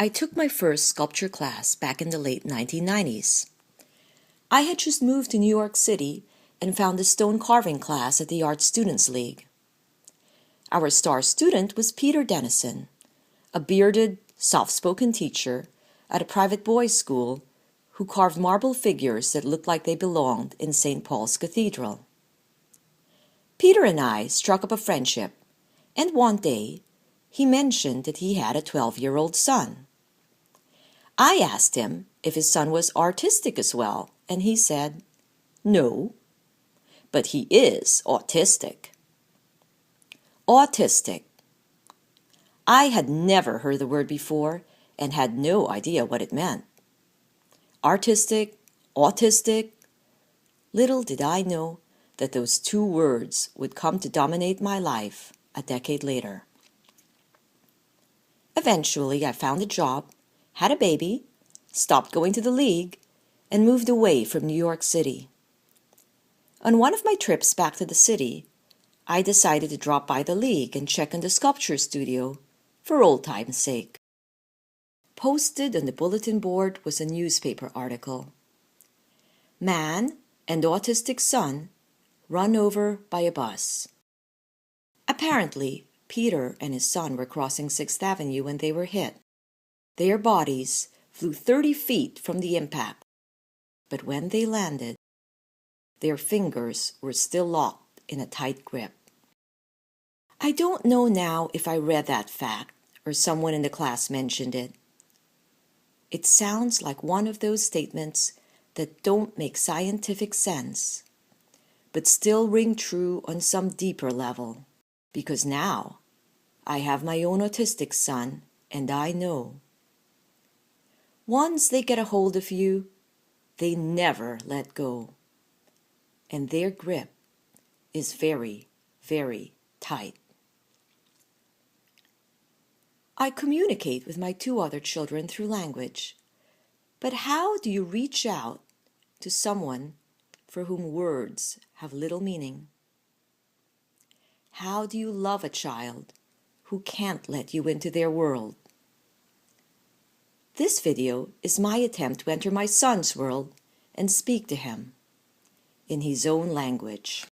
I took my first sculpture class back in the late 1990s. I had just moved to New York City and found a stone carving class at the Art Students League. Our star student was Peter Dennison, a bearded, soft-spoken teacher at a private boys' school who carved marble figures that looked like they belonged in St. Paul's Cathedral. Peter and I struck up a friendship, and one day he mentioned that he had a 12-year-old son. I asked him if his son was autistic as well, and he said, "No, but he is autistic." Autistic. I had never heard the word before and had no idea what it meant. Artistic, autistic. Little did I know that those two words would come to dominate my life a decade later. Eventually, I found a job, had a baby, stopped going to the league, and moved away from New York City. On one of my trips back to the city, I decided to drop by the league and check on the sculpture studio for old time's sake. Posted on the bulletin board was a newspaper article. Man and autistic son run over by a bus. Apparently, Peter and his son were crossing 6th Avenue when they were hit. Their bodies flew 30 feet from the impact, but when they landed, their fingers were still locked in a tight grip. I don't know now if I read that fact or someone in the class mentioned it. It sounds like one of those statements that don't make scientific sense, but still ring true on some deeper level, because now I have my own autistic son and I know. Once they get a hold of you, they never let go, and their grip is very, very tight. I communicate with my 2 other children through language, but how do you reach out to someone for whom words have little meaning? How do you love a child who can't let you into their world? This video is my attempt to enter my son's world and speak to him in his own language.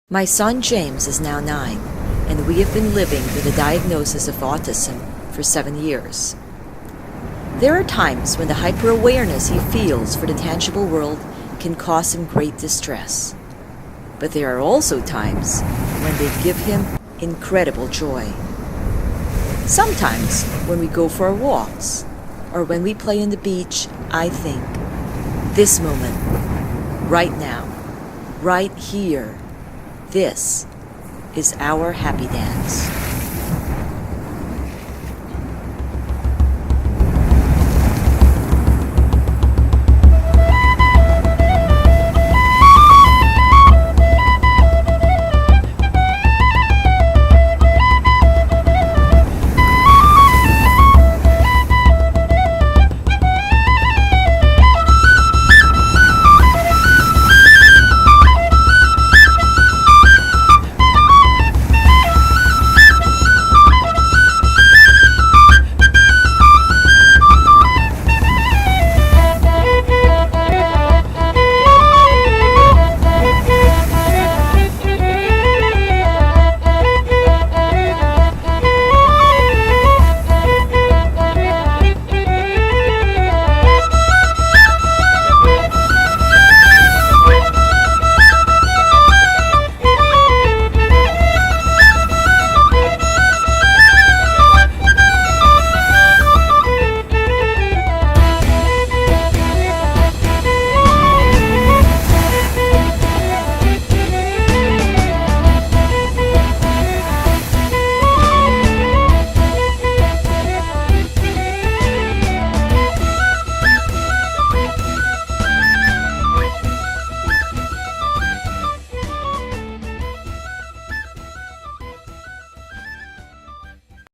My son James is now 9, and we have been living with a diagnosis of autism for 7 years. There are times when the hyperawareness he feels for the tangible world can cause him great distress. But there are also times when they give him incredible joy. Sometimes when we go for our walks, or when we play on the beach, I think, this moment, right now, right here, this is our happy dance.